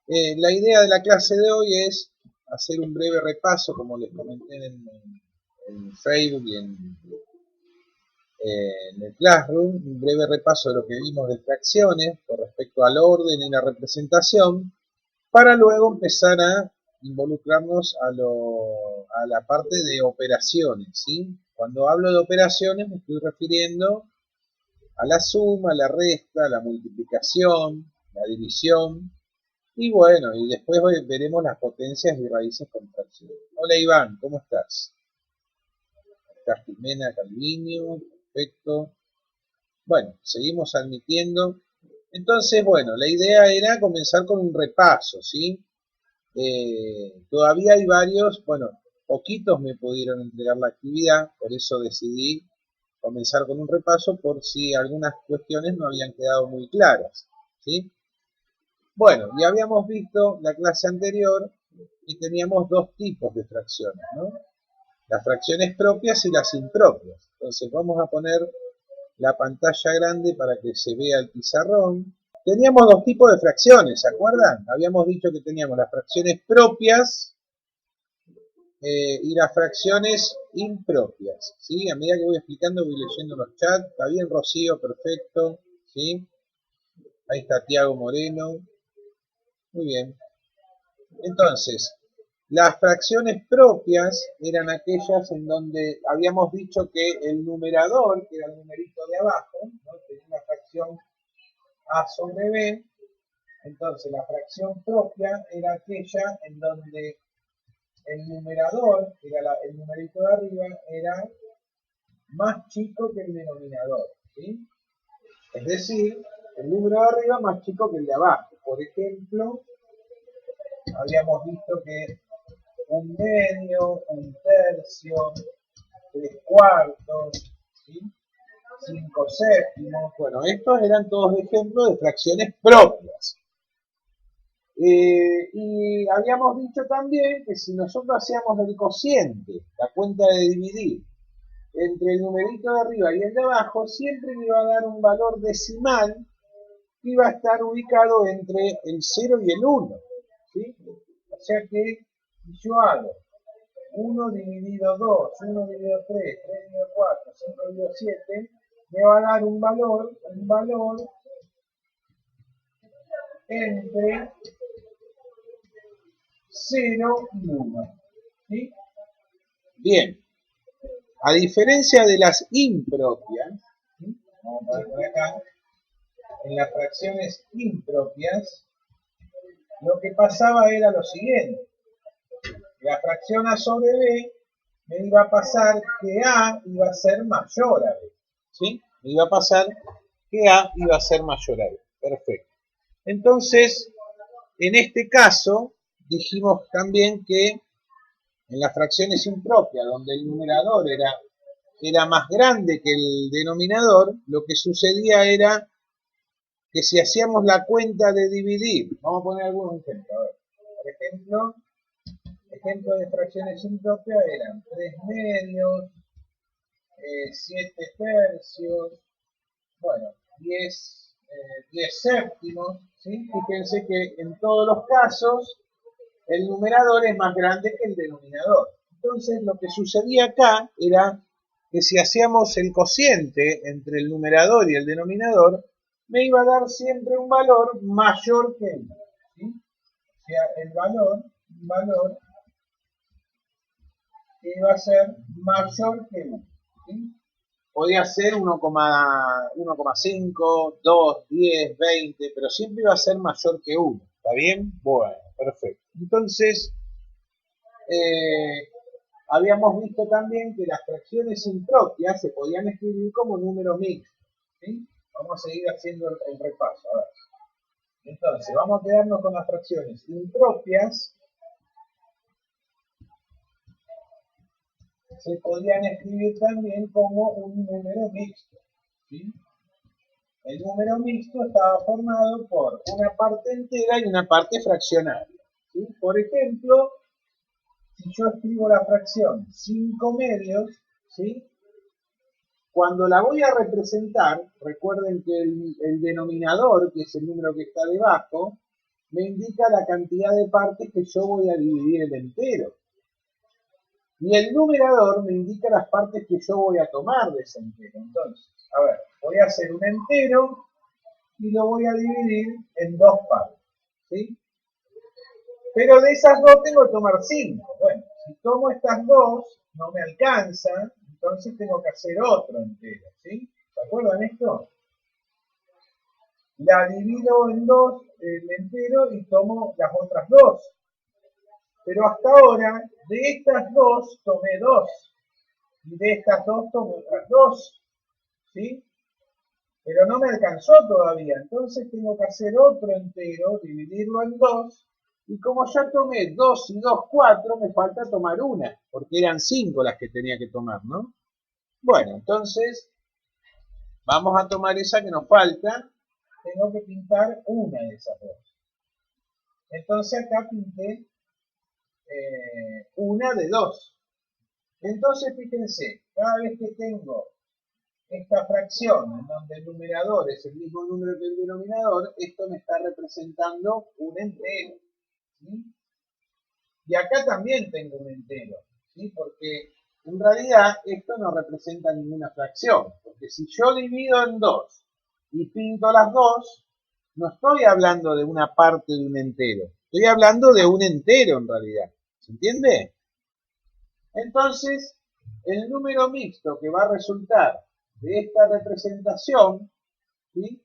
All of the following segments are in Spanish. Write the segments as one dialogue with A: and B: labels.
A: La idea de la clase de hoy es hacer un breve repaso, como les comenté en Facebook y en el Classroom, un breve repaso de lo que vimos de fracciones con respecto al orden y la representación, para luego empezar a involucrarnos a la parte de operaciones, ¿sí? Cuando hablo de operaciones me estoy refiriendo a la suma, la resta, la multiplicación, la división, y bueno, y después veremos las potencias y raíces con fracciones. Hola Iván, ¿cómo estás? ¿Estás Jimena Calviño? Perfecto. Bueno, seguimos admitiendo. Entonces, bueno, la idea era comenzar con un repaso, ¿sí? Todavía hay varios, bueno, poquitos me pudieron entregar la actividad, por eso decidí comenzar con un repaso por si algunas cuestiones no habían quedado muy claras, ¿sí? Bueno, ya habíamos visto la clase anterior y teníamos dos tipos de fracciones, ¿no? Las fracciones propias y las impropias. Entonces vamos a poner la pantalla grande para que se vea el pizarrón. Teníamos dos tipos de fracciones, ¿se acuerdan? Habíamos dicho que teníamos las fracciones propias y las fracciones impropias, ¿sí? A medida que voy explicando voy leyendo los chats. Está bien, Rocío, perfecto, ¿sí? Ahí está Tiago Moreno. Muy bien. Entonces, las fracciones propias eran aquellas en donde habíamos dicho que el numerador, que era el numerito de abajo, ¿no? Tenía una fracción a sobre b. Entonces, la fracción propia era aquella en donde el numerador, que era el numerito de arriba, era más chico que el denominador, ¿sí? Es decir, el número de arriba más chico que el de abajo. Por ejemplo, habíamos visto que un medio, un tercio, tres cuartos, ¿sí? 5 séptimos. Bueno, estos eran todos ejemplos de fracciones propias. Y habíamos dicho también que si nosotros hacíamos el cociente, la cuenta de dividir, entre el numerito de arriba y el de abajo, siempre me iba a dar un valor decimal que iba a estar ubicado entre el 0 y el 1. ¿Sí? O sea que si yo hago 1 dividido 2, 1 dividido 3, 3 dividido 4, 5 dividido 7, me va a dar un valor entre 0 y 1. ¿Sí? Bien, a diferencia de las impropias, ¿sí? Vamos a ver por acá, en las fracciones impropias, lo que pasaba era lo siguiente. La fracción a sobre b me iba a pasar que a iba a ser mayor a b. ¿Sí? Me iba a pasar que a iba a ser mayor a b. Perfecto. Entonces, en este caso, dijimos también que en las fracciones impropias, donde el numerador era más grande que el denominador, lo que sucedía era que si hacíamos la cuenta de dividir, vamos a poner algunos ejemplos. A ver, por ejemplo, ejemplos de fracciones impropias eran 3 medios, 7 tercios, bueno, 10 séptimos, ¿sí? Fíjense que en todos los casos el numerador es más grande que el denominador. Entonces lo que sucedía acá era que si hacíamos el cociente entre el numerador y el denominador, me iba a dar siempre un valor mayor que el, ¿sí? O sea, el valor que iba a ser mayor que 1. ¿Sí? Podía ser 1,5, 2, 10, 20, pero siempre iba a ser mayor que 1. ¿Está bien? Bueno, perfecto. Entonces, habíamos visto también que las fracciones impropias se podían escribir como número mixto. ¿Sí? Vamos a seguir haciendo el repaso. A ver. Entonces, vamos a quedarnos con las fracciones impropias. Se podían escribir también como un número mixto. ¿Sí? El número mixto estaba formado por una parte entera y una parte fraccionaria. ¿Sí? Por ejemplo, si yo escribo la fracción 5 medios, ¿sí? Cuando la voy a representar, recuerden que el denominador, que es el número que está debajo, me indica la cantidad de partes que yo voy a dividir el entero. Y el numerador me indica las partes que yo voy a tomar de ese entero. Entonces, a ver, voy a hacer un entero y lo voy a dividir en dos partes, ¿sí? Pero de esas dos tengo que tomar 5. Bueno, si tomo estas dos, no me alcanza, entonces tengo que hacer otro entero, ¿sí? ¿Se acuerdan esto? La divido en dos, el entero, y tomo las otras dos. Pero hasta ahora, de estas dos tomé dos. Y de estas dos tomé otras dos, ¿sí? Pero no me alcanzó todavía, entonces tengo que hacer otro entero, dividirlo en dos, y como ya tomé 2 y 2, 4, me falta tomar una, porque eran 5 las que tenía que tomar, ¿no? Bueno, entonces vamos a tomar esa que nos falta, tengo que pintar una de esas dos. Entonces acá pinté una de dos. Entonces fíjense, cada vez que tengo esta fracción en donde el numerador es el mismo número que el denominador, esto me está representando un entero, ¿sí? Y acá también tengo un entero, ¿sí? Porque en realidad esto no representa ninguna fracción, porque si yo divido en dos y pinto las dos, no estoy hablando de una parte de un entero, estoy hablando de un entero en realidad, ¿se entiende? Entonces, el número mixto que va a resultar de esta representación, ¿sí?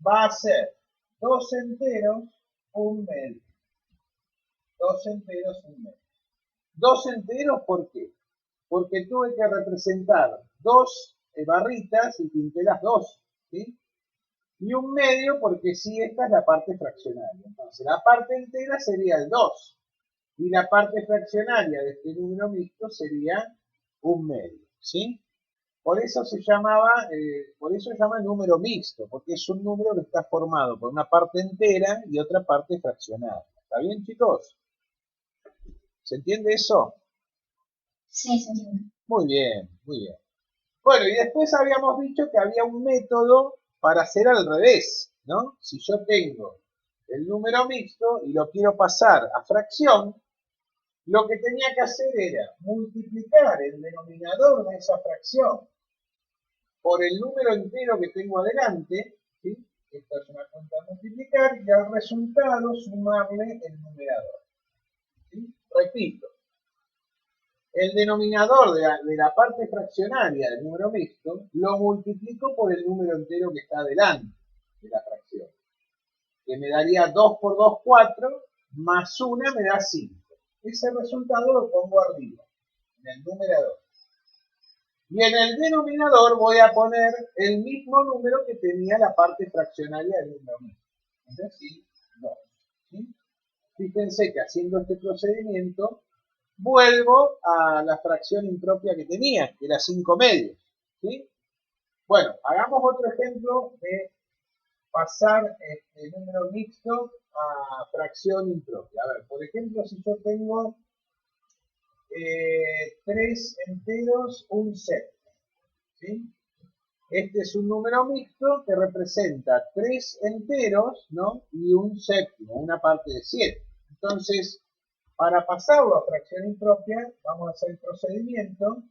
A: Va a ser 2 enteros, un medio. 2 enteros, un medio. 2 enteros, ¿por qué? Porque tuve que representar dos barritas y pinté las dos, ¿sí? Y un medio porque sí, esta es la parte fraccionaria. Entonces, la parte entera sería el 2. Y la parte fraccionaria de este número mixto sería un medio, ¿sí? Por eso se llamaba, por eso se llama número mixto, porque es un número que está formado por una parte entera y otra parte fraccionada. ¿Está bien, chicos? ¿Se entiende eso?
B: Sí, señor.
A: Muy bien, muy bien. Bueno, y después habíamos dicho que había un método para hacer al revés, ¿no? Si yo tengo el número mixto y lo quiero pasar a fracción, lo que tenía que hacer era multiplicar el denominador de esa fracción por el número entero que tengo adelante, ¿sí? Esta es una cuenta a multiplicar, y al resultado sumarle el numerador, ¿sí? Repito, el denominador de la parte fraccionaria del número mixto lo multiplico por el número entero que está adelante de la fracción, que me daría 2 por 2, 4, más 1 me da 5. Ese resultado lo pongo arriba, en el numerador. Y en el denominador voy a poner el mismo número que tenía la parte fraccionaria del número mixto. Es decir, 2. ¿Sí? Fíjense que haciendo este procedimiento vuelvo a la fracción impropia que tenía, que era 5 medios. ¿Sí? Bueno, hagamos otro ejemplo de pasar este número mixto a fracción impropia. A ver, por ejemplo, si yo tengo 3 enteros, un séptimo, ¿sí? Este es un número mixto que representa 3 enteros, ¿no? Y un séptimo, una parte de 7. Entonces, para pasarlo a fracción impropia, vamos a hacer el procedimiento.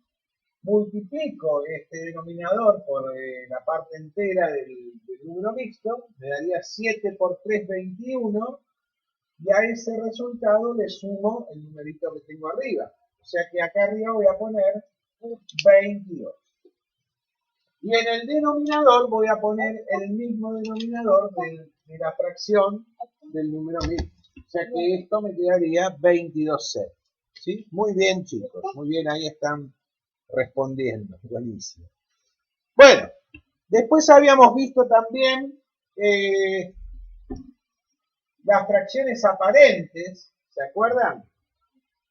A: Multiplico este denominador por la parte entera del número mixto, me daría 7 por 3, 21, y a ese resultado le sumo el numerito que tengo arriba. O sea que acá arriba voy a poner 22. Y en el denominador voy a poner el mismo denominador de la fracción del número mixto. O sea que esto me quedaría 22C. ¿Sí? Muy bien, chicos. Muy bien, ahí están respondiendo. Buenísimo. Bueno, después habíamos visto también las fracciones aparentes. ¿Se acuerdan?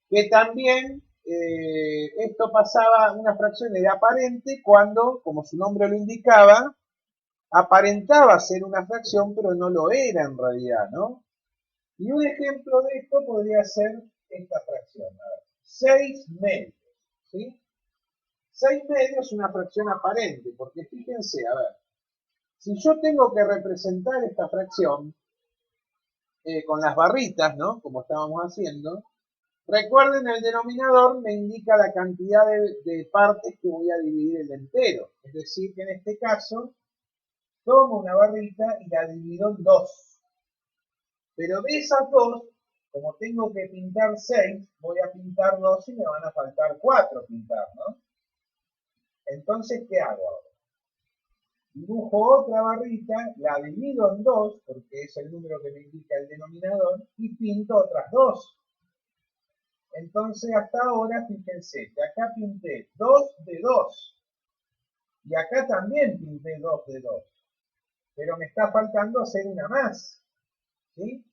A: Que también esto pasaba, una fracción era aparente cuando, como su nombre lo indicaba, aparentaba ser una fracción, pero no lo era en realidad, ¿no? Y un ejemplo de esto podría ser esta fracción. A ver, 6 medios, ¿sí? 6 medios es una fracción aparente, porque fíjense, a ver, si yo tengo que representar esta fracción, con las barritas, ¿no? Como estábamos haciendo. Recuerden, el denominador me indica la cantidad de partes que voy a dividir el entero. Es decir, que en este caso, tomo una barrita y la divido en 2. Pero de esas 2, como tengo que pintar 6, voy a pintar 2 y me van a faltar 4 pintar, ¿no? Entonces, ¿qué hago ahora? Dibujo otra barrita, la divido en 2, porque es el número que me indica el denominador, y pinto otras 2. Entonces, hasta ahora, fíjense que acá pinté 2 de 2. Y acá también pinté 2 de 2. Pero me está faltando hacer una más. ¿Sí?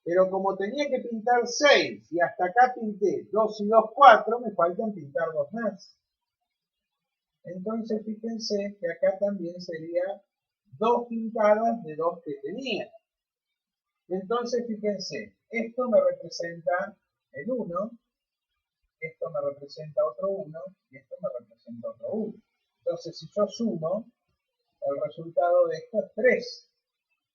A: Pero como tenía que pintar 6 y hasta acá pinté 2 y 2, 4, me faltan pintar 2 más. Entonces, fíjense que acá también sería 2 pintadas de 2 que tenía. Entonces, fíjense, esto me representa el 1, esto me representa otro 1 y esto me representa otro 1. Entonces, si yo sumo, el resultado de esto es 3.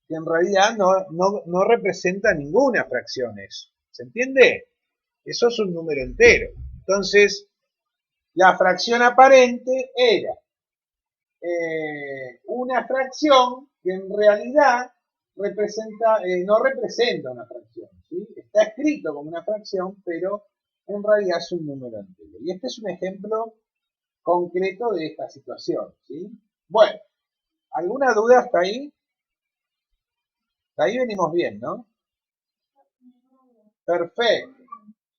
A: Que en realidad no representa ninguna fracción eso. ¿Se entiende? Eso es un número entero. Entonces, la fracción aparente era una fracción que en realidad no representa una fracción. ¿Sí? Está escrito como una fracción, pero en realidad es un número entero. Y este es un ejemplo concreto de esta situación. ¿Sí? Bueno, ¿alguna duda hasta ahí? Hasta ahí venimos bien, ¿no? Perfecto.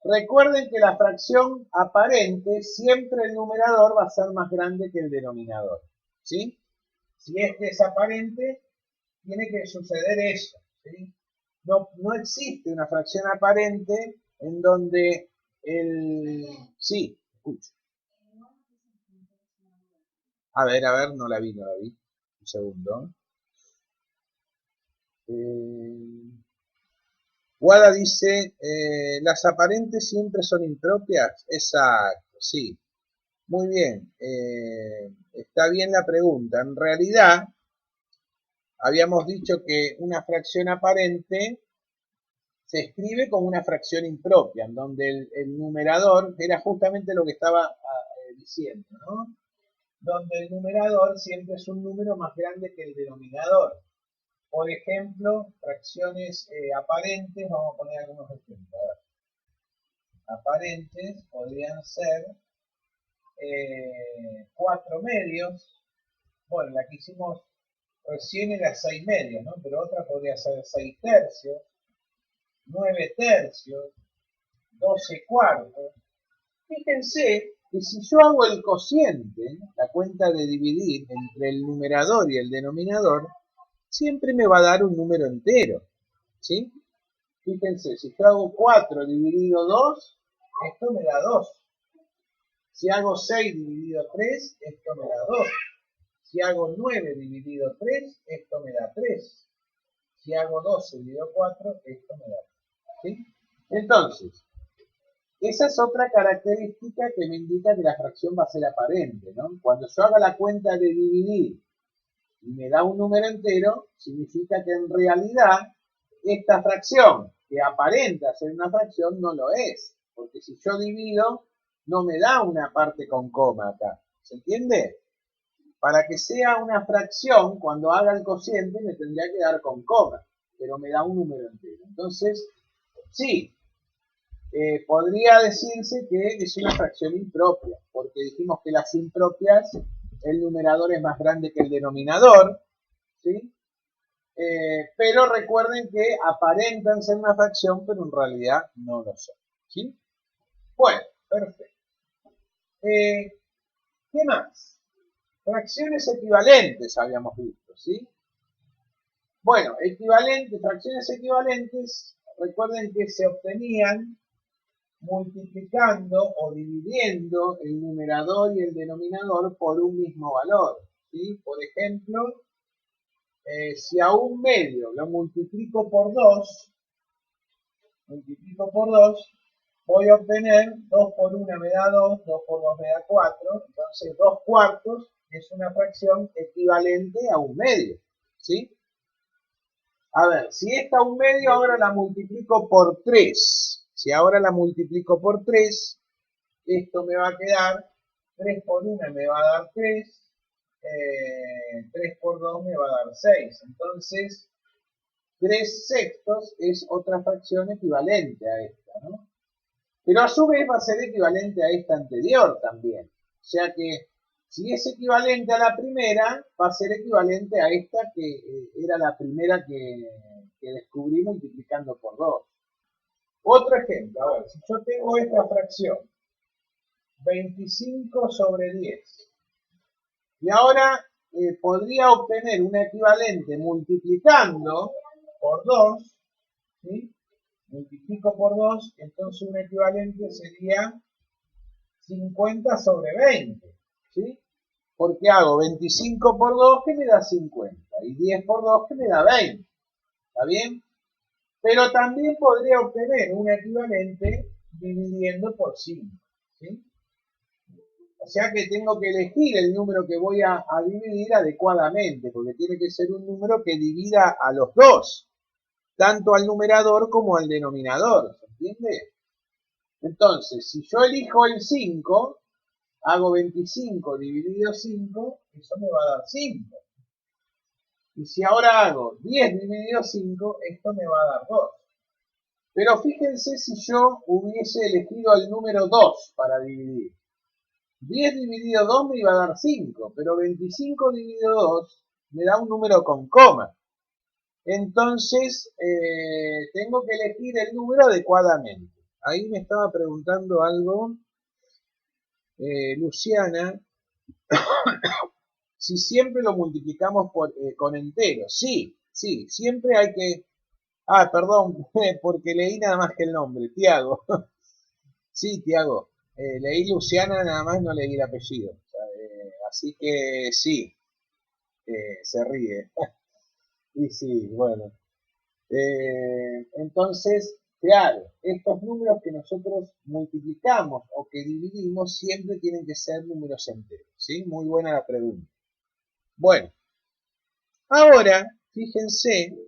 A: Recuerden que la fracción aparente, siempre el numerador va a ser más grande que el denominador. ¿Sí? Si es que es aparente, tiene que suceder eso. ¿Sí? No existe una fracción aparente en donde el... Sí, escucho. A ver, no la vi. Un segundo. Wada dice, las aparentes siempre son impropias. Exacto, sí. Muy bien. Está bien la pregunta. En realidad, habíamos dicho que una fracción aparente se escribe como una fracción impropia, en donde el numerador era justamente lo que estaba diciendo, ¿no? Donde el numerador siempre es un número más grande que el denominador. Por ejemplo, fracciones aparentes, vamos a poner algunos ejemplos. Aparentes podrían ser 4 medios. Bueno, la que hicimos recién era 6 medios, ¿no? Pero otra podría ser 6 tercios, 9 tercios, 12 cuartos. Fíjense que si yo hago el cociente, la cuenta de dividir entre el numerador y el denominador, siempre me va a dar un número entero. ¿Sí? Fíjense, si yo hago 4 dividido 2, esto me da 2. Si hago 6 dividido 3, esto me da 2. Si hago 9 dividido 3, esto me da 3. Si hago 12 dividido 4, esto me da 3. ¿Sí? Entonces, esa es otra característica que me indica que la fracción va a ser aparente, ¿no? Cuando yo haga la cuenta de dividir y me da un número entero, significa que en realidad esta fracción que aparenta ser una fracción no lo es. Porque si yo divido, no me da una parte con coma acá. ¿Se entiende? Para que sea una fracción, cuando haga el cociente me tendría que dar con coma, pero me da un número entero. Entonces, sí, podría decirse que es una fracción impropia, porque dijimos que las impropias, el numerador es más grande que el denominador, ¿sí? Pero recuerden que aparentan ser una fracción, pero en realidad no lo son, ¿sí? Bueno, perfecto. ¿Qué más? Fracciones equivalentes habíamos visto, ¿sí? Bueno, fracciones equivalentes, recuerden que se obtenían multiplicando o dividiendo el numerador y el denominador por un mismo valor, ¿sí? Por ejemplo, si a un medio lo multiplico por 2, voy a obtener 2 por 1 me da 2, 2 por 2 me da 4, entonces 2 cuartos es una fracción equivalente a un medio, ¿sí? A ver, si esta 1/2 ahora la multiplico por 3. Si ahora la multiplico por 3, esto me va a quedar 3 por 1 me va a dar 3, 3 por 2 me va a dar 6. Entonces, 3/6 es otra fracción equivalente a esta, ¿no? Pero a su vez va a ser equivalente a esta anterior también. O sea que si es equivalente a la primera, va a ser equivalente a esta que era la primera que descubrí multiplicando por 2. Otro ejemplo, a ver, si yo tengo esta fracción, 25 sobre 10, y ahora podría obtener un equivalente multiplicando por 2, ¿sí? Multiplico por 2, entonces un equivalente sería 50 sobre 20, ¿sí? Porque hago 25 por 2 que me da 50 y 10 por 2 que me da 20, ¿está bien? Pero también podría obtener un equivalente dividiendo por 5, ¿sí? O sea que tengo que elegir el número que voy a dividir adecuadamente, porque tiene que ser un número que divida a los dos, tanto al numerador como al denominador, ¿se entiende? Entonces, si yo elijo el 5, hago 25 dividido 5, eso me va a dar 5. Y si ahora hago 10 dividido 5, esto me va a dar 2. Pero fíjense si yo hubiese elegido el número 2 para dividir. 10 dividido 2 me iba a dar 5, pero 25 dividido 2 me da un número con coma. Entonces, tengo que elegir el número adecuadamente. Ahí me estaba preguntando algo Luciana, si siempre lo multiplicamos con enteros. Sí, sí, siempre hay que... Ah, perdón, porque leí nada más que el nombre, Tiago. Sí, Tiago, leí Luciana nada más, no leí el apellido. O sea, así que sí, se ríe. Y sí, bueno. Entonces, claro, estos números que nosotros multiplicamos o que dividimos siempre tienen que ser números enteros. ¿Sí? Muy buena la pregunta. Bueno, ahora, fíjense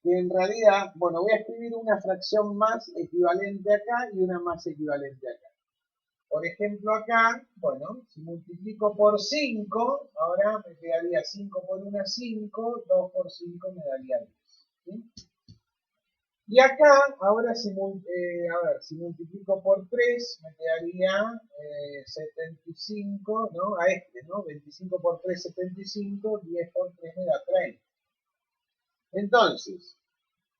A: que en realidad, bueno, voy a escribir una fracción más equivalente acá y una más equivalente acá. Por ejemplo, acá, bueno, si multiplico por 5, ahora me quedaría 5 por 1, 5, 2 por 5 me daría 10. ¿Sí? Y acá, ahora si, a ver, si multiplico por 3, me quedaría 75, ¿no? A este, ¿no? 25 por 3, 75, 10 por 3 me da 30. Entonces,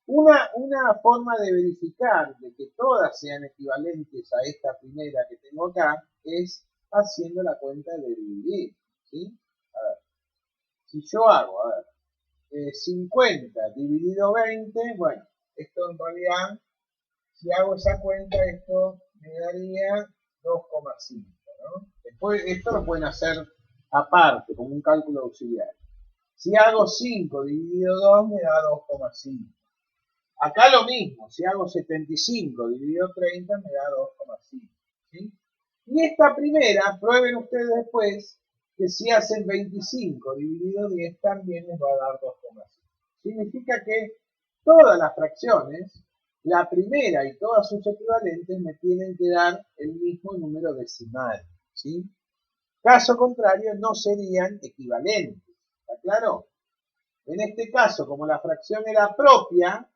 A: una forma de verificar de que todas sean equivalentes a esta primera que tengo acá es haciendo la cuenta de dividir, ¿sí? A ver, si yo hago, a ver, 50 dividido 20, bueno, esto en realidad, si hago esa cuenta, esto me daría 2,5, ¿no? Después, esto lo pueden hacer aparte, como un cálculo auxiliar. Si hago 5 dividido 2, me da 2,5. Acá lo mismo, si hago 75 dividido 30 me da 2,5. ¿Sí? Y esta primera, prueben ustedes después que si hacen 25 dividido 10 también les va a dar 2,5. Significa que todas las fracciones, la primera y todas sus equivalentes me tienen que dar el mismo número decimal. ¿Sí? Caso contrario, no serían equivalentes. ¿Está claro? En este caso, como la fracción era propia,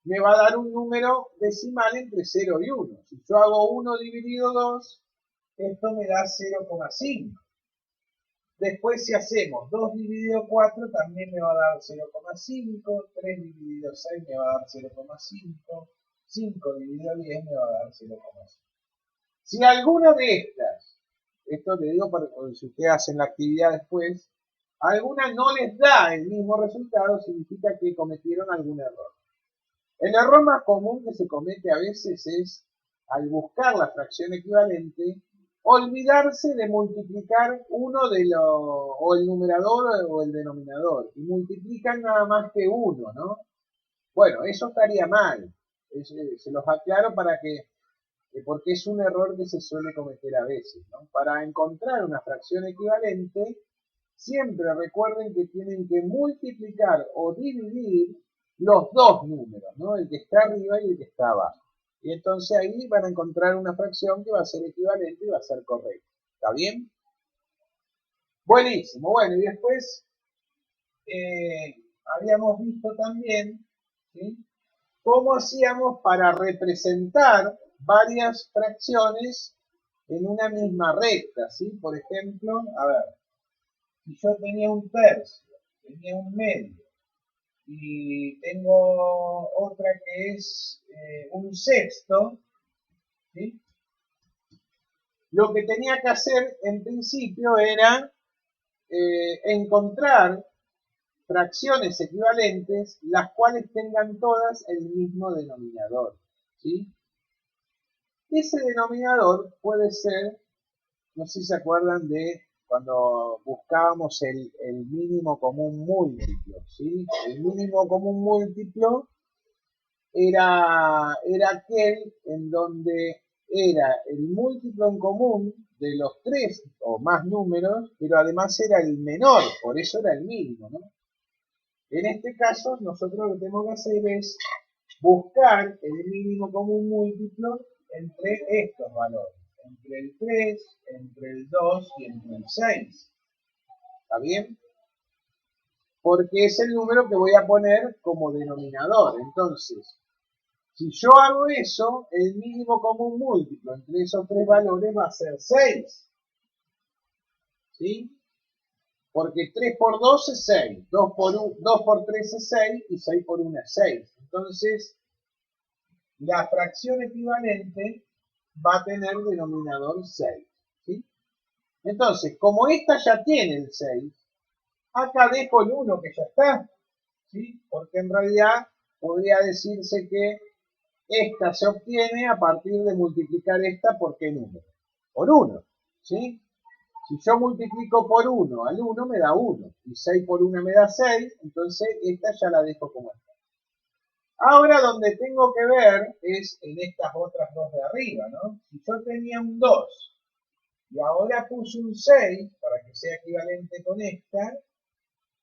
A: me va a dar un número decimal entre 0 y 1. Si yo hago 1 dividido 2, esto me da 0,5. Después si hacemos 2 dividido 4 también me va a dar 0,5, 3 dividido 6 me va a dar 0,5, 5 dividido 10 me va a dar 0,5. Si alguna de estas, esto te digo para si ustedes hacen la actividad después, alguna no les da el mismo resultado, significa que cometieron algún error. El error más común que se comete a veces es, al buscar la fracción equivalente, olvidarse de multiplicar uno de los, o el numerador o el denominador, y multiplican nada más que uno, ¿no? Bueno, eso estaría mal. Se los aclaro para que, porque es un error que se suele cometer a veces, ¿no? Para encontrar una fracción equivalente, siempre recuerden que tienen que multiplicar o dividir los dos números, ¿no? El que está arriba y el que está abajo. Y entonces ahí van a encontrar una fracción que va a ser equivalente y va a ser correcta. ¿Está bien? Buenísimo. Bueno, y después habíamos visto también, ¿sí?, cómo hacíamos para representar varias fracciones en una misma recta, ¿sí? Por ejemplo, a ver, si yo tenía un tercio, tenía un medio, y tengo otra que es un sexto, ¿sí? Lo que tenía que hacer en principio era encontrar fracciones equivalentes, las cuales tengan todas el mismo denominador, ¿sí? Ese denominador puede ser, no sé si se acuerdan de cuando buscábamos el mínimo común múltiplo, ¿sí? El mínimo común múltiplo era aquel en donde era el múltiplo en común de los tres o más números, pero además era el menor, por eso era el mínimo, ¿no? En este caso, nosotros lo que tenemos que hacer es buscar el mínimo común múltiplo entre estos valores, entre el 3, entre el 2 y entre el 6. ¿Está bien? Porque es el número que voy a poner como denominador. Entonces, si yo hago eso, el mínimo común múltiplo entre esos tres valores va a ser 6. ¿Sí? Porque 3 por 2 es 6, 2 por 3 es 6 y 6 por 1 es 6. Entonces, la fracción equivalente va a tener denominador 6. ¿Sí? Entonces, como esta ya tiene el 6, acá dejo el 1 que ya está. ¿Sí? Porque en realidad podría decirse que esta se obtiene a partir de multiplicar esta por qué número. Por 1. ¿Sí? Si yo multiplico por 1 al 1 me da 1. Y 6 por 1 me da 6. Entonces esta ya la dejo como está. Ahora donde tengo que ver es en estas otras dos de arriba, ¿no? Si yo tenía un 2 y ahora puse un 6 para que sea equivalente con esta,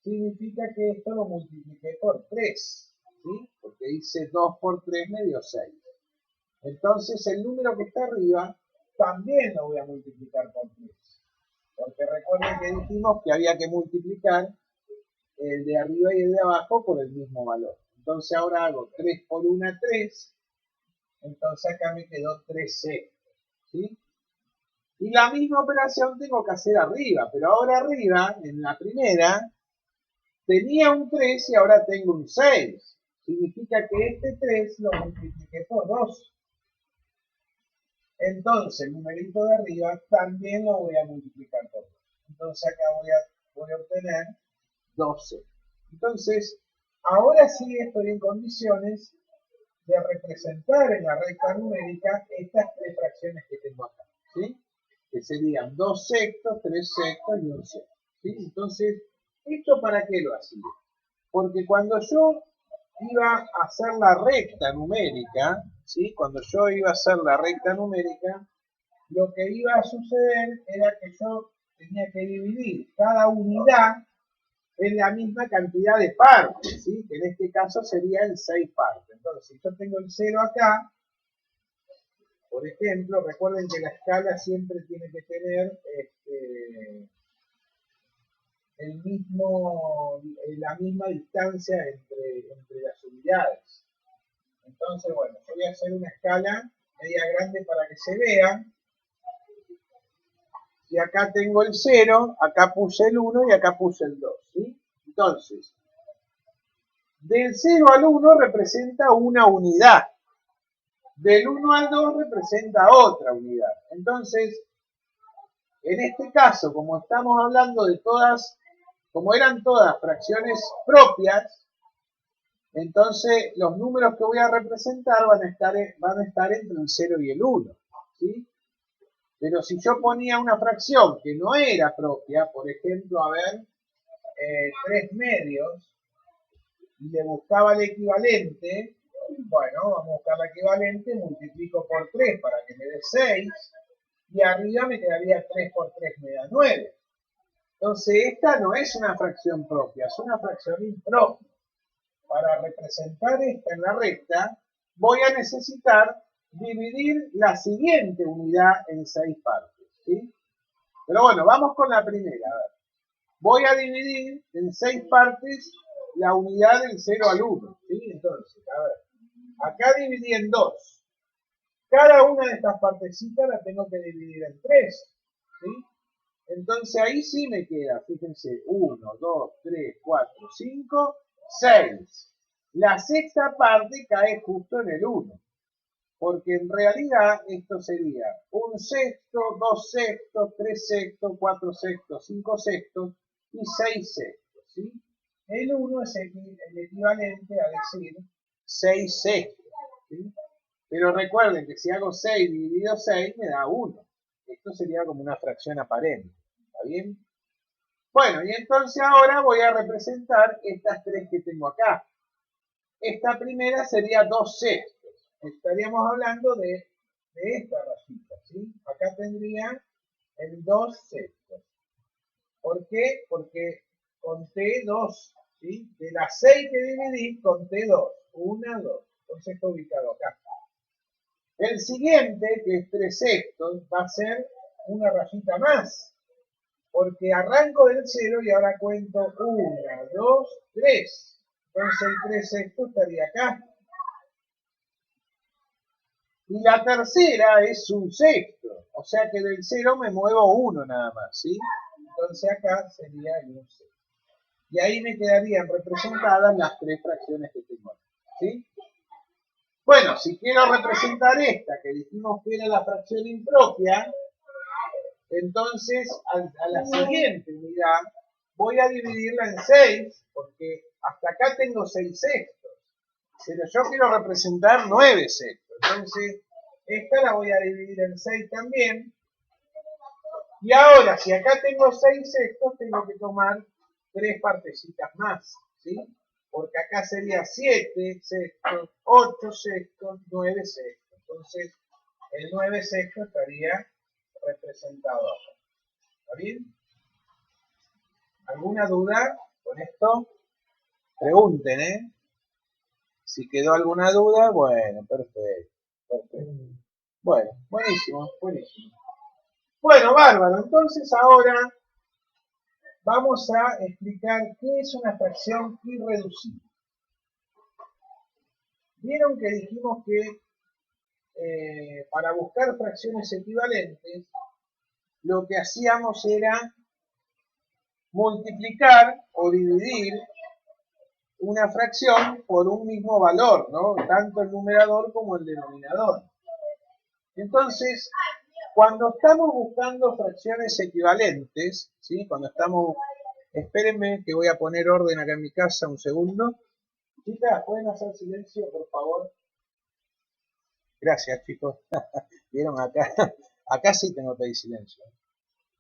A: significa que esto lo multipliqué por 3, ¿sí? Porque hice 2 por 3 me dio 6. Entonces el número que está arriba también lo voy a multiplicar por 3. Porque recuerden que dijimos que había que multiplicar el de arriba y el de abajo por el mismo valor. Entonces ahora hago 3 por 1, 3. Entonces acá me quedó 3 sextos. ¿Sí? Y la misma operación tengo que hacer arriba. Pero ahora arriba, en la primera, tenía un 3 y ahora tengo un 6. Significa que este 3 lo multipliqué por 2. Entonces el numerito de arriba también lo voy a multiplicar por 2. Entonces acá voy a obtener 12. Entonces, ahora sí estoy en condiciones de representar en la recta numérica estas tres fracciones que tengo acá, ¿sí? Que serían 2 sextos, 3 sextos y 1 sexto, ¿sí? Entonces, ¿esto para qué lo hacía? Porque cuando yo iba a hacer la recta numérica, ¿sí? Cuando yo iba a hacer la recta numérica, lo que iba a suceder era que yo tenía que dividir cada unidad en la misma cantidad de partes, ¿sí? Que en este caso serían 6 partes. Entonces, si yo tengo el 0 acá, por ejemplo, recuerden que la escala siempre tiene que tener la misma distancia entre las unidades. Entonces, bueno, yo voy a hacer una escala media grande para que se vea. Y acá tengo el 0, acá puse el 1 y acá puse el 2, ¿sí? Entonces, del 0 al 1 representa una unidad. Del 1 al 2 representa otra unidad. Entonces, en este caso, como estamos hablando de todas, como eran todas fracciones propias, entonces los números que voy a representar van a estar entre el 0 y el 1, ¿sí? Pero si yo ponía una fracción que no era propia, por ejemplo, a ver, 3 medios, y le buscaba el equivalente, bueno, vamos a buscar el equivalente, multiplico por 3 para que me dé 6, y arriba me quedaría 3 por 3 me da 9. Entonces esta no es una fracción propia, es una fracción impropia. Para representar esta en la recta, voy a necesitar dividir la siguiente unidad en 6 partes, ¿sí? Pero bueno, vamos con la primera. A ver. Voy a dividir en 6 partes la unidad del 0 al 1, ¿sí? Entonces, a ver, acá dividí en 2. Cada una de estas partecitas la tengo que dividir en 3, ¿sí? Entonces ahí sí me queda, fíjense, 1, 2, 3, 4, 5, 6. La sexta parte cae justo en el 1, porque en realidad esto sería 1 sexto, 2 sextos, 3 sextos, 4 sextos, 5 sextos y 6 sextos, ¿sí? El 1 es el equivalente a decir 6 sextos, ¿sí? Pero recuerden que si hago 6 dividido 6 me da 1. Esto sería como una fracción aparente. ¿Está bien? Bueno, y entonces ahora voy a representar estas tres que tengo acá. Esta primera sería 2 sextos. Estaríamos hablando de esta rayita, ¿sí? Acá tendría el 2 sextos. ¿Por qué? Porque conté 2, ¿sí? De las 6 que dividí, conté 2. 1, 2. Entonces está ubicado acá. El siguiente, que es 3 sextos, va a ser una rayita más, porque arranco del 0 y ahora cuento 1, 2, 3. Entonces el 3 sextos estaría acá. Y la tercera es un sexto, o sea que del 0 me muevo 1 nada más, ¿sí? Entonces acá sería el 1 sexto. Y ahí me quedarían representadas las tres fracciones que tengo, ¿sí? Bueno, si quiero representar esta, que dijimos que era la fracción impropia, entonces a la siguiente unidad voy a dividirla en 6, porque hasta acá tengo 6 sextos, pero yo quiero representar 9 sextos. Entonces, esta la voy a dividir en 6 también. Y ahora, si acá tengo 6 sextos, tengo que tomar 3 partecitas más, ¿sí? Porque acá sería 7 sextos, 8 sextos, 9 sextos. Entonces, el 9 sextos estaría representado acá. ¿Está bien? ¿Alguna duda con esto? Pregunten, ¿eh? Si quedó alguna duda, bueno, perfecto. Perfecto. Bueno, buenísimo, buenísimo. Bueno, bárbaro. Entonces ahora vamos a explicar qué es una fracción irreducible. Vieron que dijimos que para buscar fracciones equivalentes, lo que hacíamos era multiplicar o dividir una fracción por un mismo valor, ¿no? Tanto el numerador como el denominador. Entonces, cuando estamos buscando fracciones equivalentes, ¿sí? Cuando estamos... Espérenme que voy a poner orden acá en mi casa, un segundo. Chicas, ¿pueden hacer silencio, por favor? Gracias, chicos. Vieron acá, acá sí tengo que pedir silencio.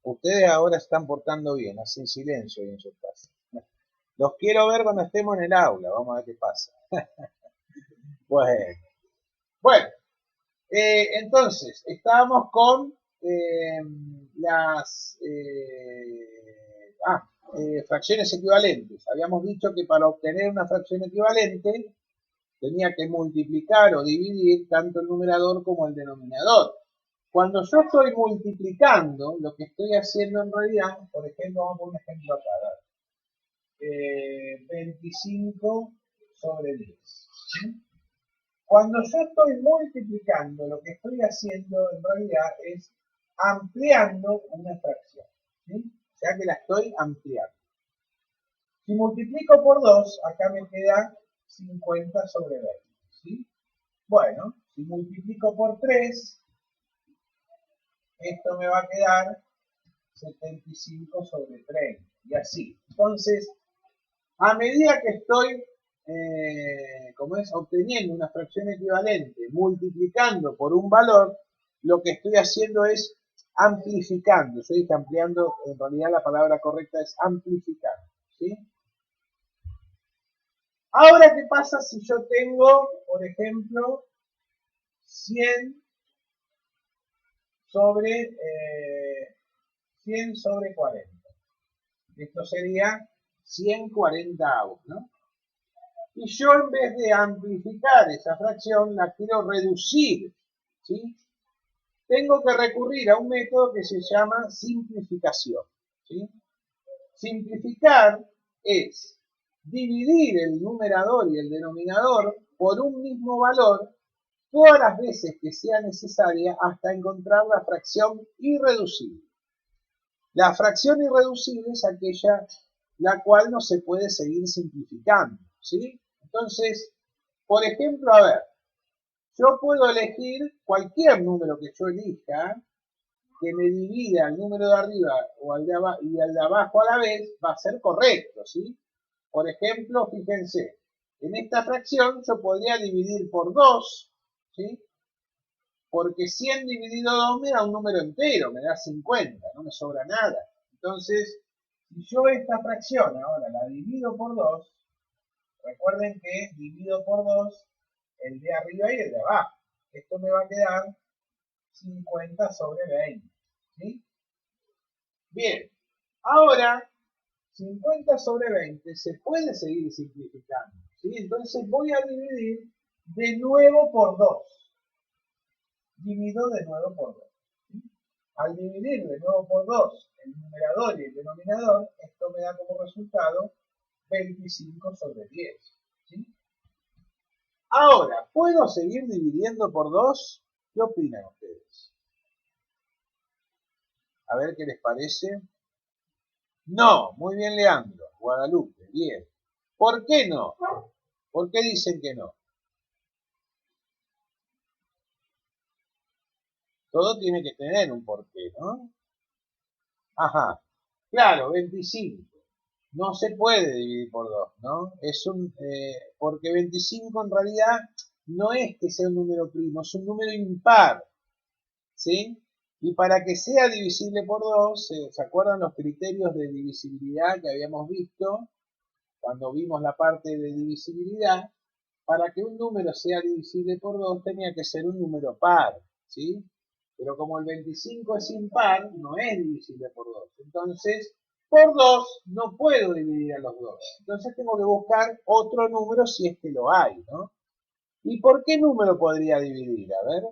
A: Ustedes ahora están portando bien, hacen silencio en su casa. Los quiero ver cuando estemos en el aula, vamos a ver qué pasa. Bueno, bueno, entonces, estábamos con las fracciones equivalentes. Habíamos dicho que para obtener una fracción equivalente tenía que multiplicar o dividir tanto el numerador como el denominador. Cuando yo estoy multiplicando, lo que estoy haciendo en realidad, por ejemplo, vamos a poner un ejemplo acá, 25 sobre 10. ¿Sí? Cuando yo estoy multiplicando, lo que estoy haciendo en realidad es ampliando una fracción, ¿sí? O sea que la estoy ampliando. Si multiplico por 2, acá me queda 50 sobre 20, ¿sí? Bueno, si multiplico por 3, esto me va a quedar 75 sobre 30, y así. Entonces, a medida que estoy obteniendo una fracción equivalente, multiplicando por un valor, lo que estoy haciendo es amplificando. Yo dije ampliando, en realidad la palabra correcta es amplificar, ¿sí? Ahora, ¿qué pasa si yo tengo, por ejemplo, 100 sobre 40? Esto sería 140avos, ¿no? Y yo en vez de amplificar esa fracción, la quiero reducir, ¿sí? Tengo que recurrir a un método que se llama simplificación, ¿sí? Simplificar es dividir el numerador y el denominador por un mismo valor todas las veces que sea necesaria hasta encontrar la fracción irreducible. La fracción irreducible es aquella la cual no se puede seguir simplificando, ¿sí? Entonces, por ejemplo, a ver, yo puedo elegir cualquier número que yo elija que me divida el número de arriba o al de y al de abajo a la vez, va a ser correcto, ¿sí? Por ejemplo, fíjense, en esta fracción yo podría dividir por 2, ¿sí? Porque 100 dividido 2 me da un número entero, me da 50, no me sobra nada. Entonces, si yo esta fracción ahora la divido por 2, recuerden que divido por 2 el de arriba y el de abajo. Esto me va a quedar 50 sobre 20, ¿sí? Bien, ahora 50 sobre 20 se puede seguir simplificando, ¿sí? Entonces voy a dividir de nuevo por 2. Divido de nuevo por 2. ¿Sí? Al dividir de nuevo por 2 el numerador y el denominador, esto me da como resultado 25 sobre 10. ¿Sí? Ahora, ¿puedo seguir dividiendo por 2? ¿Qué opinan ustedes? A ver qué les parece. No, muy bien Leandro, Guadalupe, bien. ¿Por qué no? ¿Por qué dicen que no? Todo tiene que tener un porqué, ¿no? Ajá, claro, 25. No se puede dividir por 2, ¿no? Porque 25 en realidad no es que sea un número primo, es un número impar, ¿sí? Y para que sea divisible por 2, ¿se acuerdan los criterios de divisibilidad que habíamos visto cuando vimos la parte de divisibilidad? Para que un número sea divisible por 2 tenía que ser un número par, ¿sí? Pero como el 25 es impar, no es divisible por 2. Entonces, por 2 no puedo dividir a los dos. Entonces tengo que buscar otro número si es que lo hay, ¿no? ¿Y por qué número podría dividir? A ver,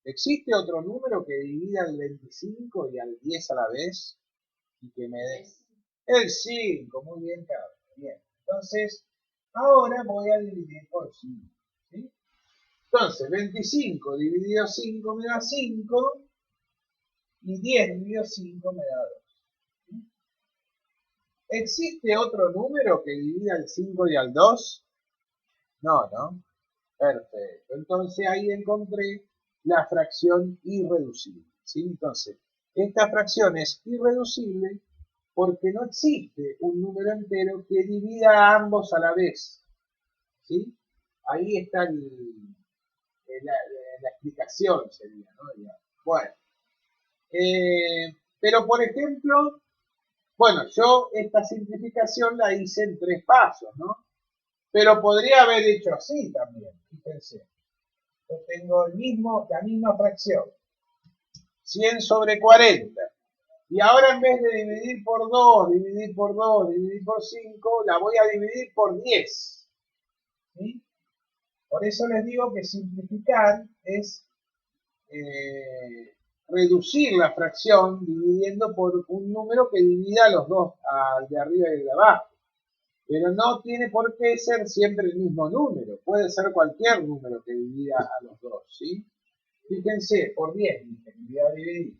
A: ¿existe otro número que divida al 25 y al 10 a la vez? Y que me dé el 5, muy bien, Carlos. Bien. Entonces, ahora voy a dividir por 5. ¿Sí? Entonces, 25 dividido 5 me da 5 y 10 dividido 5 me da 2. ¿Sí? ¿Existe otro número que divida al 5 y al 2? No, ¿no? Perfecto. Entonces ahí encontré la fracción irreducible. ¿Sí? Entonces, esta fracción es irreducible porque no existe un número entero que divida a ambos a la vez. ¿Sí? Ahí está la explicación, sería, ¿no? Bueno, pero por ejemplo, bueno, yo esta simplificación la hice en 3 pasos, ¿no? Pero podría haber hecho así también, fíjense. Yo tengo la misma fracción, 100 sobre 40. Y ahora en vez de dividir por 2, dividir por 2, dividir por 5, la voy a dividir por 10. ¿Sí? Por eso les digo que simplificar es reducir la fracción dividiendo por un número que divida a los dos, al de arriba y el de abajo. Pero no tiene por qué ser siempre el mismo número. Puede ser cualquier número que divida a los dos, ¿sí? Fíjense, por 10, voy a dividir.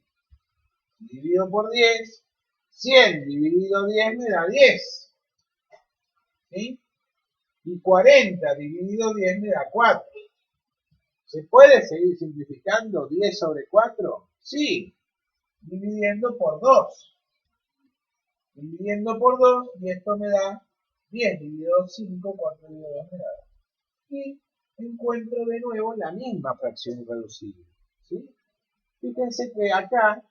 A: Dividido por 10, 100 dividido 10 me da 10. ¿Sí? Y 40 dividido 10 me da 4. ¿Se puede seguir simplificando 10 sobre 4? Sí, dividiendo por 2. Dividiendo por 2 y esto me da 10 dividido 5, 4 dividido 2 me da 2. Y encuentro de nuevo la misma fracción irreducible. ¿Sí? Fíjense que acá,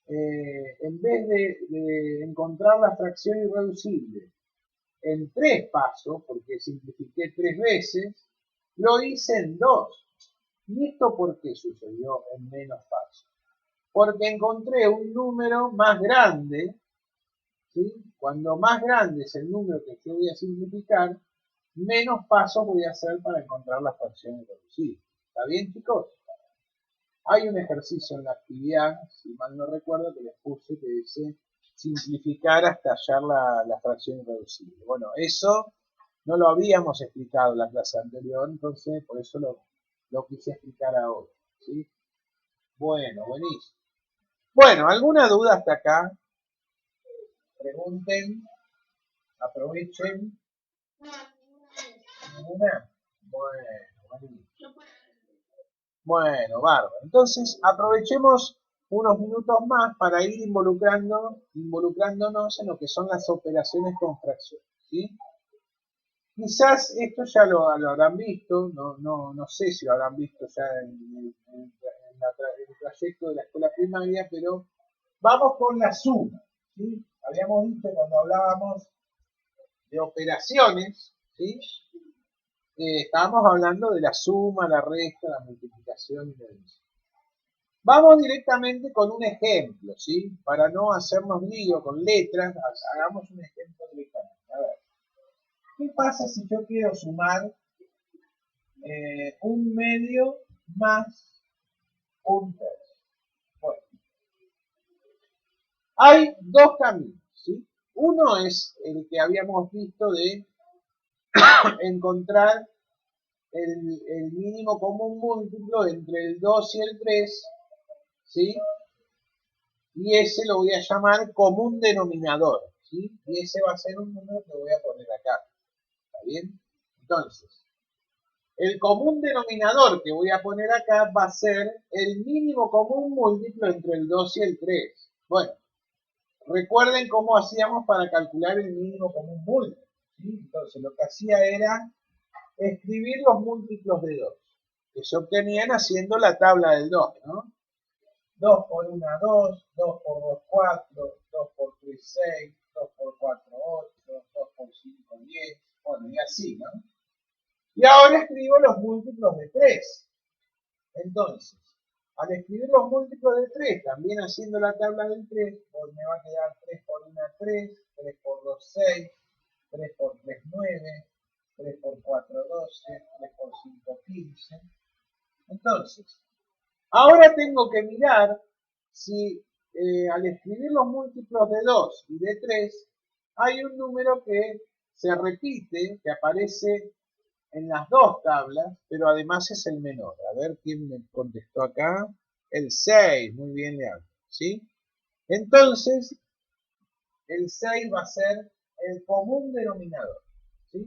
A: en vez de encontrar la fracción irreducible en 3 pasos, porque simplifiqué 3 veces, lo hice en 2. ¿Y esto por qué sucedió en menos pasos? Porque encontré un número más grande, ¿sí? Cuando más grande es el número que yo voy a simplificar, menos pasos voy a hacer para encontrar las fracciones reducidas. ¿Está bien, chicos? Hay un ejercicio en la actividad, si mal no recuerdo, que les puse que dice simplificar hasta hallar la fracción irreducible. Bueno, eso no lo habíamos explicado en la clase anterior, entonces por eso lo quise explicar ahora. ¿Sí? Bueno, buenísimo. Bueno, ¿alguna duda hasta acá? Pregunten, aprovechen. ¿Ninguna? Bueno, buenísimo. Bueno, bárbaro. Entonces, aprovechemos unos minutos más para ir involucrándonos en lo que son las operaciones con fracciones, ¿sí? Quizás esto ya lo habrán visto, no sé si lo habrán visto ya en el trayecto de la escuela primaria, pero vamos con la suma, ¿sí? Habíamos visto cuando hablábamos de operaciones, ¿sí? Estábamos hablando de la suma, la resta, la multiplicación y la división. Vamos directamente con un ejemplo, ¿sí? Para no hacernos lío con letras, hagamos un ejemplo directamente. A ver, ¿qué pasa si yo quiero sumar un medio más un tercio? Bueno, hay dos caminos, ¿sí? Uno es el que habíamos visto de encontrar el mínimo común múltiplo entre el 2 y el 3, ¿sí? Y ese lo voy a llamar común denominador, ¿sí? Y ese va a ser un número que voy a poner acá, ¿está bien? Entonces, el común denominador que voy a poner acá va a ser el mínimo común múltiplo entre el 2 y el 3. Bueno, recuerden cómo hacíamos para calcular el mínimo común múltiplo, ¿sí? Entonces, lo que hacía era escribir los múltiplos de 2, que se obtenían haciendo la tabla del 2, ¿no? 2 por 1, 2, 2 por 2, 4, 2 por 3, 6, 2 por 4, 8, 2 por 5, 10, bueno, y así, ¿no? Y ahora escribo los múltiplos de 3. Entonces, al escribir los múltiplos de 3, también haciendo la tabla del 3, pues me va a quedar 3 por 1, 3, 3 por 2, 6, 3 por 3, 9, 3 por 4, 12, 3 por 5, 15. Entonces, ahora tengo que mirar si al escribir los múltiplos de 2 y de 3 hay un número que se repite, que aparece en las dos tablas, pero además es el menor. A ver quién me contestó acá. El 6, muy bien, Leandro, ¿sí? Entonces, el 6 va a ser el común denominador, ¿sí?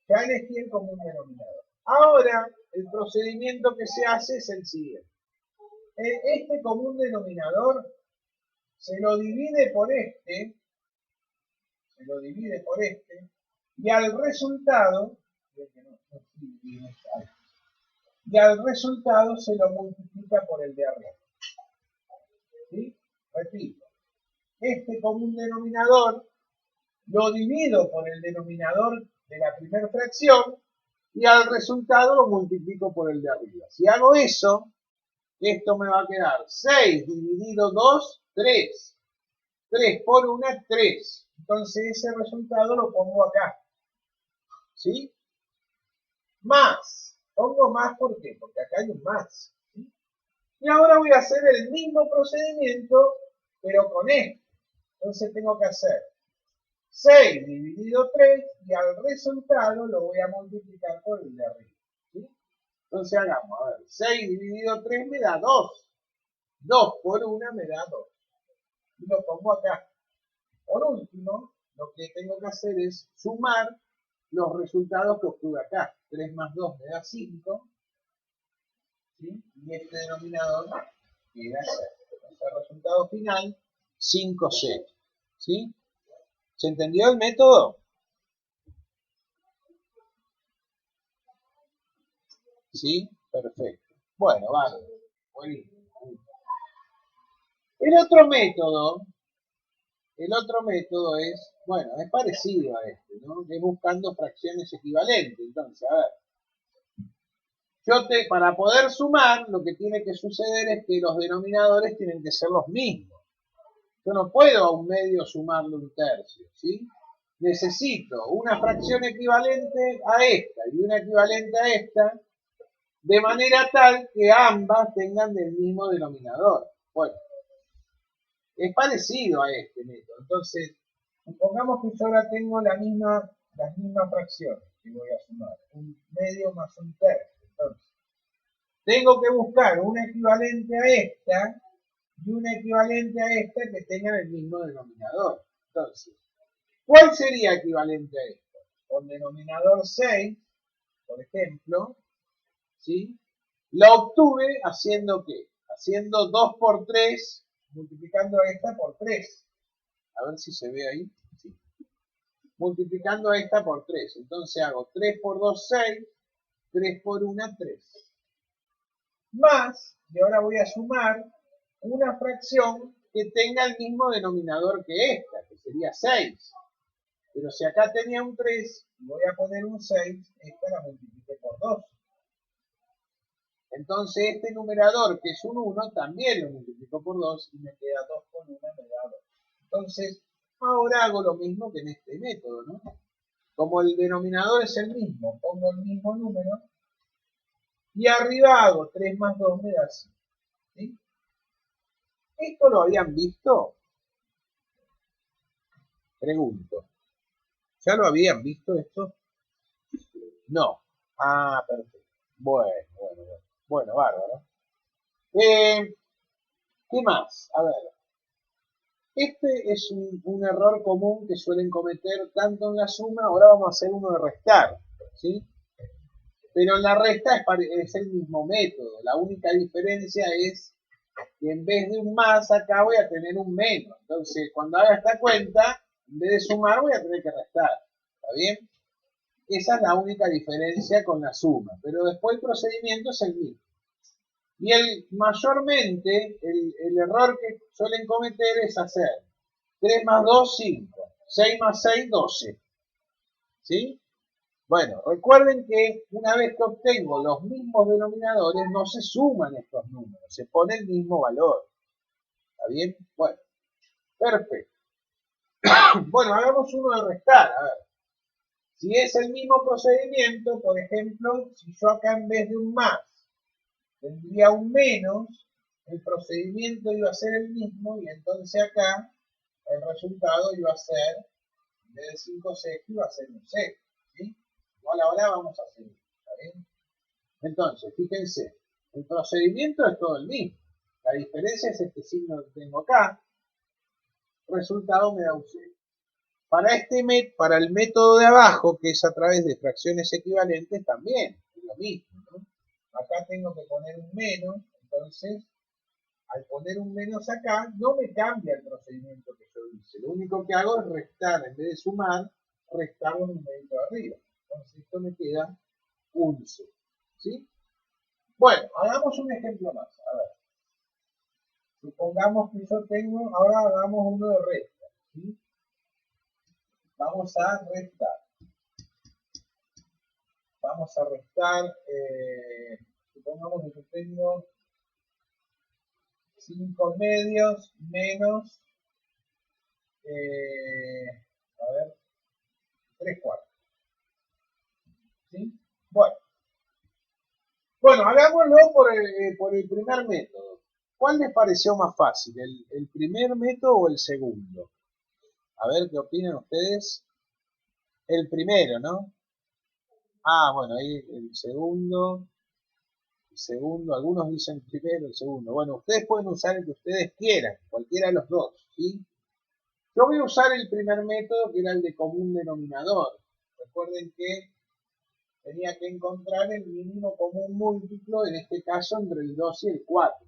A: Ya elegí el común denominador. Ahora, el procedimiento que se hace es el siguiente. Este común denominador se lo divide por este, y al resultado, se lo multiplica por el de arriba. ¿Sí? Repito, este común denominador lo divido por el denominador de la primera fracción y al resultado lo multiplico por el de arriba. Si hago eso, esto me va a quedar 6 dividido 2, 3. 3 por 1, 3. Entonces ese resultado lo pongo acá. ¿Sí? Más. Pongo más, ¿por qué? Porque acá hay un más. ¿Sí? Y ahora voy a hacer el mismo procedimiento, pero con esto. Entonces tengo que hacer 6 dividido 3 y al resultado lo voy a multiplicar por el de arriba. ¿Sí? Entonces hagamos, a ver, 6 dividido 3 me da 2. 2 por 1 me da 2. Y lo pongo acá. Por último, lo que tengo que hacer es sumar los resultados que obtuve acá. 3 más 2 me da 5. ¿Sí? Y este denominador queda 6. Entonces el resultado final, 5, 6. ¿Sí? ¿Se entendió el método? ¿Sí? Perfecto. Bueno, vale. Buenísimo. El otro método es, bueno, es parecido a este, ¿no? Es buscando fracciones equivalentes. Entonces, a ver, para poder sumar, lo que tiene que suceder es que los denominadores tienen que ser los mismos. Yo no puedo a un medio sumarle un tercio, ¿sí? Necesito una fracción equivalente a esta y una equivalente a esta, de manera tal que ambas tengan el mismo denominador. Bueno, es parecido a este método. Entonces, supongamos que yo ahora tengo las mismas fracciones que voy a sumar, un medio más un tercio. Entonces, tengo que buscar una equivalente a esta y una equivalente a esta que tengan el mismo denominador. Entonces, ¿cuál sería equivalente a esto? Con denominador 6, por ejemplo, ¿sí? La obtuve haciendo ¿qué? Haciendo 2 por 3, multiplicando a esta por 3. A ver si se ve ahí. ¿Sí? Multiplicando a esta por 3. Entonces hago 3 por 2, 6. 3 por 1, 3. Más, y ahora voy a sumar una fracción que tenga el mismo denominador que esta, que sería 6. Pero si acá tenía un 3 y voy a poner un 6, esta la multipliqué por 2. Entonces este numerador, que es un 1, también lo multiplico por 2 y me queda 2 por 1, me da 2. Entonces, ahora hago lo mismo que en este método, ¿no? Como el denominador es el mismo, pongo el mismo número y arriba hago 3 más 2 me da 5. ¿Sí? ¿Esto lo habían visto? Pregunto. ¿Ya lo habían visto esto? No. Ah, perfecto. Bueno, bárbaro. ¿Qué más? A ver. Este es un error común que suelen cometer tanto en la suma, ahora vamos a hacer uno de restar, ¿sí? Pero en la resta es el mismo método, la única diferencia es que en vez de un más acá voy a tener un menos. Entonces, cuando haga esta cuenta, en vez de sumar voy a tener que restar. ¿Está bien? Esa es la única diferencia con la suma, pero después el procedimiento es el mismo. Y mayormente el error que suelen cometer es hacer 3 más 2, 5, 6 más 6, 12. ¿Sí? Bueno, recuerden que una vez que obtengo los mismos denominadores, no se suman estos números, se pone el mismo valor. ¿Está bien? Bueno, perfecto. Bueno, hagamos uno de restar. A ver. Si es el mismo procedimiento, por ejemplo, si yo acá en vez de un más tendría un menos, el procedimiento iba a ser el mismo y entonces acá el resultado iba a ser, en vez de 5 sextos, iba a ser un sexto. ¿Sí? Igual ahora vamos a seguir. ¿Está bien? Entonces, fíjense, el procedimiento es todo el mismo. La diferencia es este signo que tengo acá. Resultado me da un 0. Para el método de abajo, que es a través de fracciones equivalentes, también es lo mismo, ¿no? Acá tengo que poner un menos, entonces, al poner un menos acá, no me cambia el procedimiento que yo hice. Lo único que hago es restar, en vez de sumar, restar un numerito arriba. Entonces, esto me queda 11. ¿Sí? Bueno, hagamos un ejemplo más. A ver. Supongamos que yo tengo, ahora hagamos uno de resta. ¿Sí? Vamos a restar. Vamos a restar, supongamos que yo tengo 5 medios menos, a ver, 3 cuartos. ¿Sí? Bueno, hagámoslo por el primer método. ¿Cuál les pareció más fácil, el primer método o el segundo? A ver, ¿qué opinan ustedes? El primero, ¿no? Ah, bueno, ahí el segundo, algunos dicen primero, el segundo. Bueno, ustedes pueden usar el que ustedes quieran, cualquiera de los dos, ¿sí? Yo voy a usar el primer método, que era el de común denominador. Recuerden que tenía que encontrar el mínimo común múltiplo, en este caso entre el 2 y el 4.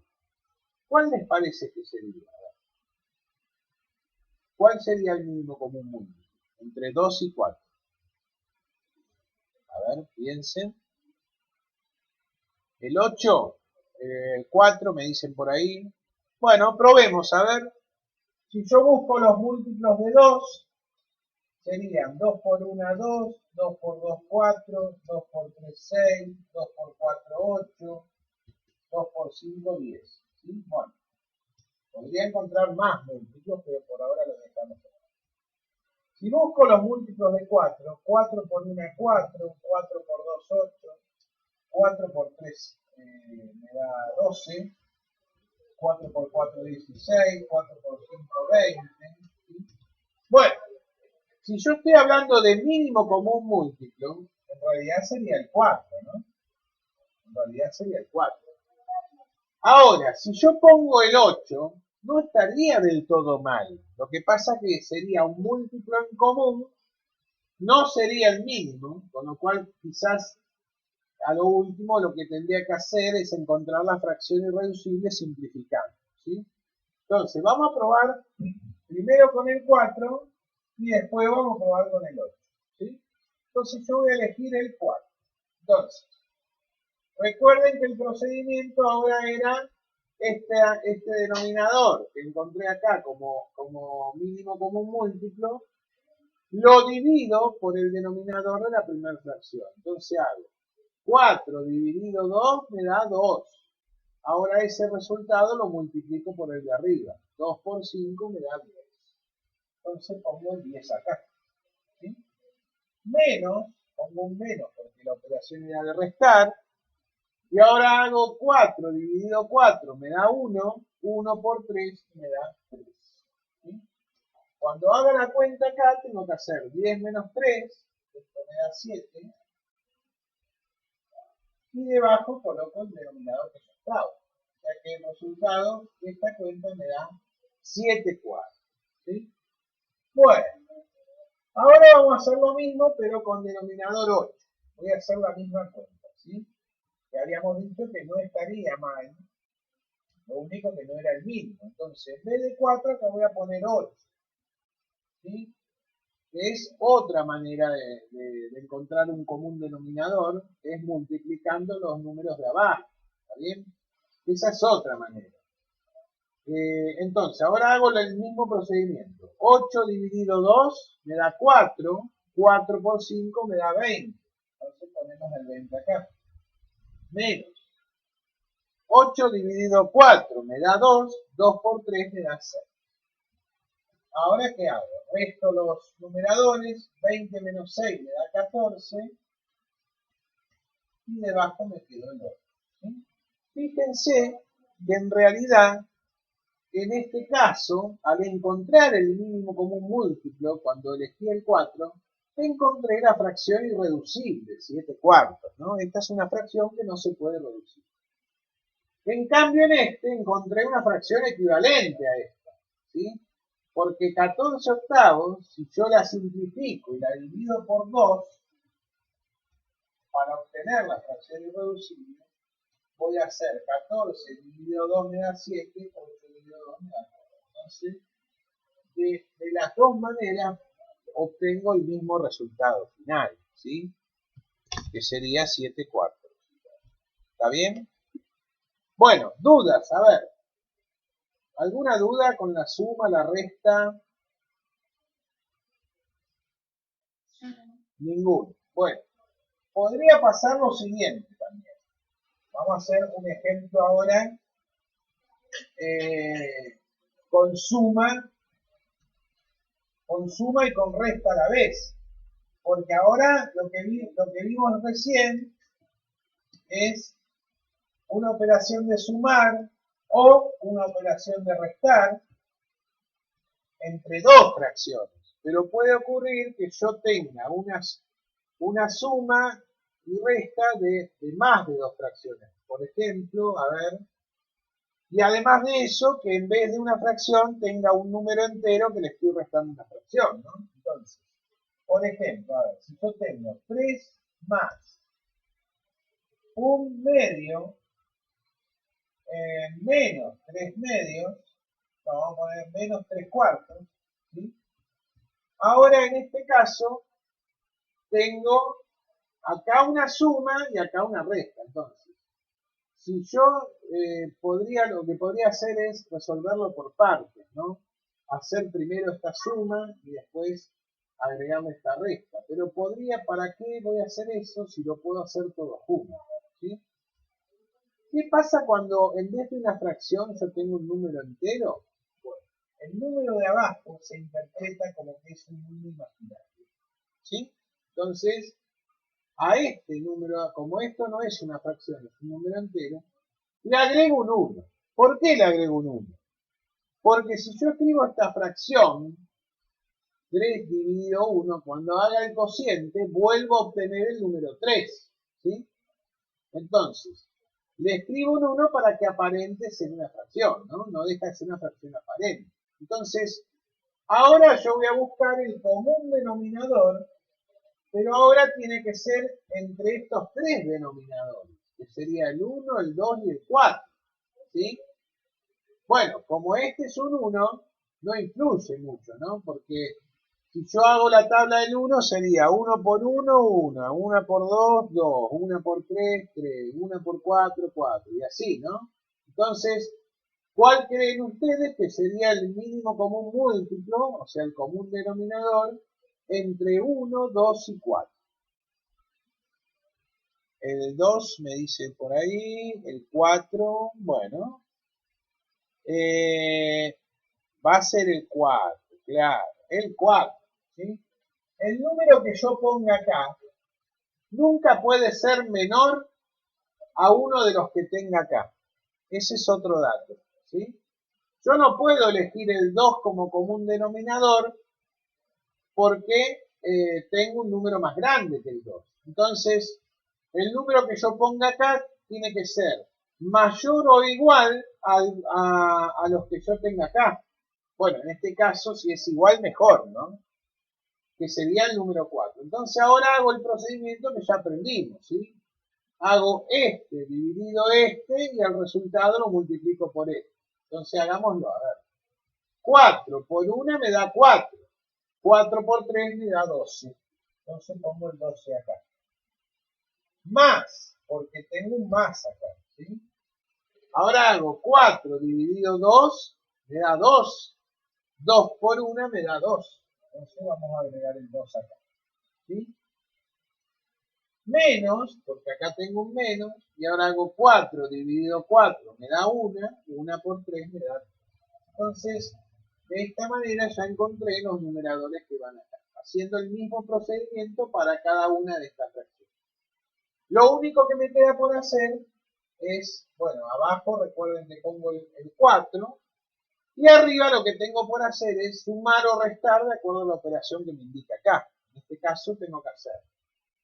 A: ¿Cuál les parece que sería? ¿Cuál sería el mínimo común múltiplo? Entre 2 y 4. A ver, piensen. El 8, el 4 me dicen por ahí. Bueno, probemos, a ver. Si yo busco los múltiplos de 2, serían 2 por 1, 2, 2 por 2, 4, 2 por 3, 6, 2 por 4, 8, 2 por 5, 10. ¿Sí? Bueno, Podría encontrar más múltiplos, pero por ahora lo dejamos. Si busco los múltiplos de 4, 4 por 1 es 4, 4 por 2 8, 4 por 3 me da 12, 4 por 4 16, 4 por 5 20. Bueno, si yo estoy hablando de mínimo común múltiplo, en realidad sería el 4, ¿no? En realidad sería el 4. Ahora, si yo pongo el 8, no estaría del todo mal. Lo que pasa es que sería un múltiplo en común, no sería el mínimo, con lo cual quizás a lo último lo que tendría que hacer es encontrar la fracción irreducible simplificando, ¿sí? Entonces, vamos a probar primero con el 4 y después vamos a probar con el 8, ¿sí? Entonces yo voy a elegir el 4. Entonces, recuerden que el procedimiento ahora era este denominador que encontré acá como mínimo común múltiplo, lo divido por el denominador de la primera fracción. Entonces hago 4 dividido 2 me da 2. Ahora ese resultado lo multiplico por el de arriba. 2 por 5 me da 10. Entonces pongo el 10 acá, ¿sí? Menos, pongo un menos porque la operación era de restar. Y ahora hago 4 dividido 4 me da 1. 1 por 3 me da 3. ¿Sí? Cuando haga la cuenta acá tengo que hacer 10 menos 3, esto me da 7. Y debajo coloco el denominador que yo estaba. O sea que el resultado de esta cuenta me da 7 cuartos. ¿Sí? Bueno, ahora vamos a hacer lo mismo, pero con denominador 8. Voy a hacer la misma cuenta, ¿sí? Que habíamos dicho que no estaría mal, lo único que no era el mínimo. Entonces, en vez de 4, acá voy a poner 8. ¿Sí? Es otra manera de encontrar un común denominador, es multiplicando los números de abajo. ¿Está bien? Esa es otra manera. Entonces, ahora hago el mismo procedimiento. 8 dividido 2 me da 4. 4 por 5 me da 20. Entonces ponemos el 20 acá. Menos 8 dividido 4 me da 2. 2 por 3 me da 6. Ahora, ¿qué hago? Resto los numeradores. 20 menos 6 me da 14. Y debajo me quedó el 8. ¿Sí? Fíjense que en realidad, en este caso, al encontrar el mínimo común múltiplo, cuando elegí el 4, encontré la fracción irreducible, 7 cuartos, ¿no? Esta es una fracción que no se puede reducir. En cambio, en este encontré una fracción equivalente a esta, ¿sí? Porque 14 octavos, si yo la simplifico y la divido por 2, para obtener la fracción irreducible, voy a hacer 14 dividido 2 me da 7, 8 dividido 2 me da 4. Entonces, de las dos maneras obtengo el mismo resultado final, ¿sí? Que sería 7 cuartos. ¿Está bien? Bueno, dudas, a ver. ¿Alguna duda con la suma, la resta? Ninguna. Bueno, podría pasar lo siguiente también. Vamos a hacer un ejemplo ahora con suma y con resta a la vez. Porque ahora lo que vimos recién es una operación de sumar o una operación de restar entre dos fracciones. Pero puede ocurrir que yo tenga una suma y resta de más de dos fracciones. Por ejemplo, a ver, y además de eso, que en vez de una fracción tenga un número entero que le estoy restando una fracción, ¿no? Entonces, por ejemplo, a ver, si yo tengo 3 más un medio menos 3 medios, vamos a poner menos 3 cuartos, ¿sí? Ahora en este caso tengo acá una suma y acá una resta. Entonces, si yo lo que podría hacer es resolverlo por partes, ¿no? Hacer primero esta suma y después agregarle esta resta. Pero ¿para qué voy a hacer eso si lo puedo hacer todo junto? ¿Sí? ¿Qué pasa cuando en vez de una fracción yo tengo un número entero? Bueno, el número de abajo se interpreta como que es un número imaginario, ¿sí? Entonces, a este número, como esto no es una fracción, es un número entero, le agrego un 1. ¿Por qué le agrego un 1? Porque si yo escribo esta fracción, 3 dividido 1, cuando haga el cociente, vuelvo a obtener el número 3, ¿sí? Entonces, le escribo un 1 para que aparente ser una fracción, ¿no? No deja de ser una fracción aparente. Entonces, ahora yo voy a buscar el común denominador, pero ahora tiene que ser entre estos tres denominadores, que sería el 1, el 2 y el 4, ¿sí? Bueno, como este es un 1, no influye mucho, ¿no? Porque si yo hago la tabla del 1 sería 1 por 1, 1, 1 por 2, 2, 1 por 3, 3, 1 por 4, 4, y así, ¿no? Entonces, ¿cuál creen ustedes que sería el mínimo común múltiplo, o sea, el común denominador, entre 1, 2 y 4? El 2 me dice por ahí, el 4, bueno, va a ser el 4, claro, el 4, ¿sí? El número que yo ponga acá nunca puede ser menor a uno de los que tenga acá. Ese es otro dato, ¿sí? Yo no puedo elegir el 2 como común denominador porque tengo un número más grande que el 2. Entonces, el número que yo ponga acá tiene que ser mayor o igual a los que yo tenga acá. Bueno, en este caso, si es igual, mejor, ¿no? Que sería el número 4. Entonces ahora hago el procedimiento que ya aprendimos, ¿sí? Hago este dividido este y el resultado lo multiplico por este. Entonces hagámoslo, a ver. 4 por 1 me da 4. 4 por 3 me da 12. Entonces pongo el 12 acá. Más, porque tengo un más acá, ¿sí? Ahora hago 4 dividido 2, me da 2. 2 por 1 me da 2. Entonces vamos a agregar el 2 acá, ¿sí? Menos, porque acá tengo un menos, y ahora hago 4 dividido 4, me da 1, 1 por 3 me da 3. Entonces, de esta manera ya encontré los numeradores que van acá, haciendo el mismo procedimiento para cada una de estas fracciones. Lo único que me queda por hacer es, bueno, abajo recuerden que pongo el 4, y arriba lo que tengo por hacer es sumar o restar de acuerdo a la operación que me indica acá. En este caso tengo que hacer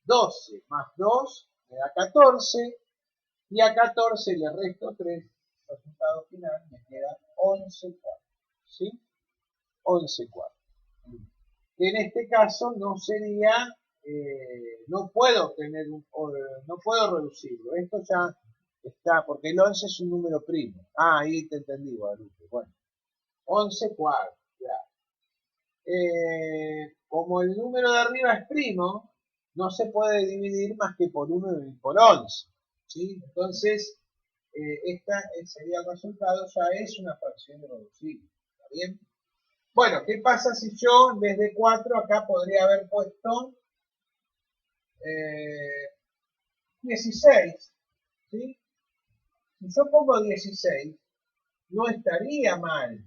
A: 12 más 2 me da 14, y a 14 le resto 3, resultado final me queda 11 cuartos, ¿sí? 11 cuartos. Que en este caso no sería, no puedo tener, no puedo reducirlo, esto ya está, porque el 11 es un número primo. Ah, ahí te entendí, Guadalupe. Bueno, 11 cuartos, ya. Como el número de arriba es primo, no se puede dividir más que por 1 y por 11, ¿sí? Entonces, este sería el resultado, ya es una fracción irreducible, ¿está bien? Bueno, ¿qué pasa si yo en vez de 4 acá podría haber puesto 16, ¿sí? Si yo pongo 16, no estaría mal,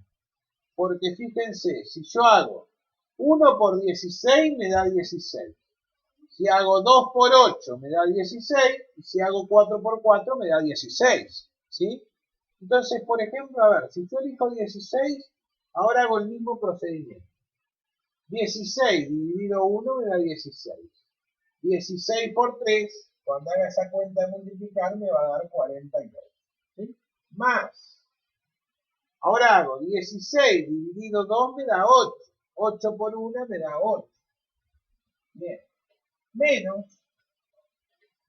A: porque fíjense, si yo hago 1 por 16 me da 16. Si hago 2 por 8 me da 16, y si hago 4 por 4 me da 16, ¿sí? Entonces, por ejemplo, a ver, si yo elijo 16, ahora hago el mismo procedimiento. 16 dividido 1 me da 16. 16 por 3, cuando haga esa cuenta de multiplicar, me va a dar 42, ¿sí? Más. Ahora hago 16 dividido 2 me da 8. 8 por 1 me da 8. Bien. Menos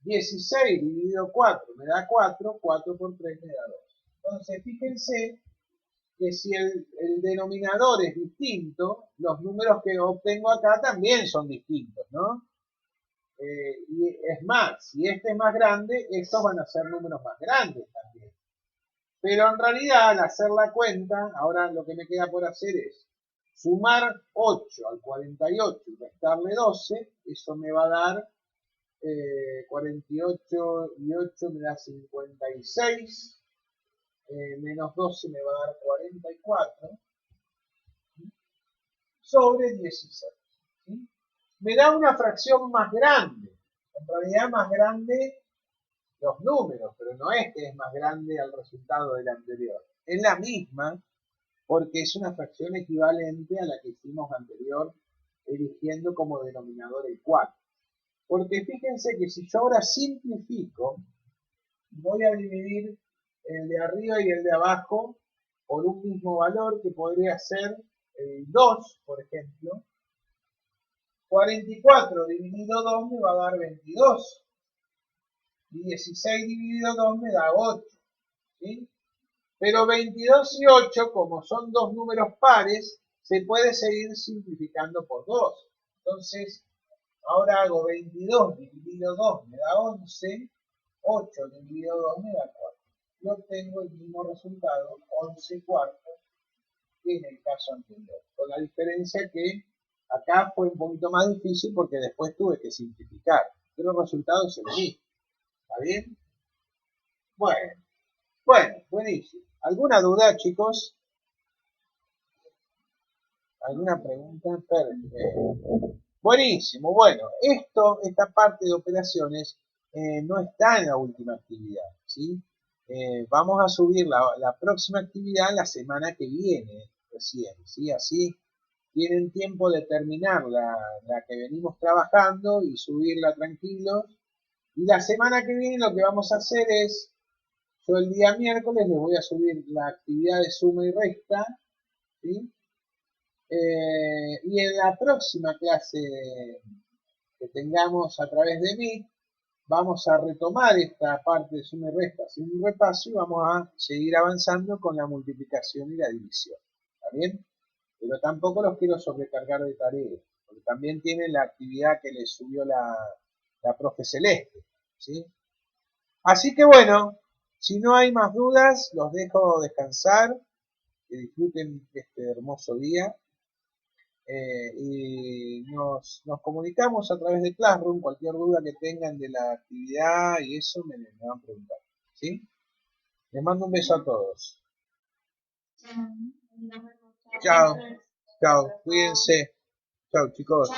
A: 16 dividido 4 me da 4, 4 por 3 me da 2. Entonces, fíjense que si el denominador es distinto, los números que obtengo acá también son distintos, ¿no? Y es más, si este es más grande, estos van a ser números más grandes también. Pero en realidad, al hacer la cuenta, ahora lo que me queda por hacer es sumar 8 al 48 y restarle 12, eso me va a dar 48 y 8 me da 56. Menos 12 me va a dar 44. Sobre 16. ¿Sí? Me da una fracción más grande. En realidad más grande los números, pero no es que es más grande al resultado del anterior. Es la misma porque es una fracción equivalente a la que hicimos anterior, eligiendo como denominador el 4. Porque fíjense que si yo ahora simplifico, voy a dividir el de arriba y el de abajo por un mismo valor que podría ser el 2, por ejemplo. 44 dividido 2 me va a dar 22. Y 16 dividido 2 me da 8. ¿Sí? Pero 22 y 8, como son dos números pares, se puede seguir simplificando por 2. Entonces, ahora hago 22 dividido 2 me da 11, 8 dividido 2 me da 4. Yo obtengo el mismo resultado, 11 cuartos, que en el caso anterior. Con la diferencia que acá fue un poquito más difícil porque después tuve que simplificar. Pero el resultado es el mismo. ¿Está bien? Bueno, buenísimo. ¿Alguna duda, chicos? ¿Alguna pregunta? Perfecto. Buenísimo. Bueno, esta parte de operaciones no está en la última actividad, ¿sí? Vamos a subir la próxima actividad la semana que viene, recién, ¿sí? Así tienen tiempo de terminar la que venimos trabajando y subirla tranquilos. Y la semana que viene lo que vamos a hacer es, yo el día miércoles les voy a subir la actividad de suma y resta, ¿sí? Y en la próxima clase que tengamos a través de mí, vamos a retomar esta parte de suma y resta, hacer un repaso y vamos a seguir avanzando con la multiplicación y la división. ¿Está bien? Pero tampoco los quiero sobrecargar de tareas, porque también tienen la actividad que les subió la profe Celeste. ¿Sí? Así que bueno, si no hay más dudas, los dejo descansar, que disfruten este hermoso día. Y nos comunicamos a través de Classroom. Cualquier duda que tengan de la actividad y eso me van a preguntar. ¿Sí? Les mando un beso a todos. Chao, chao, cuídense. Chao, chicos.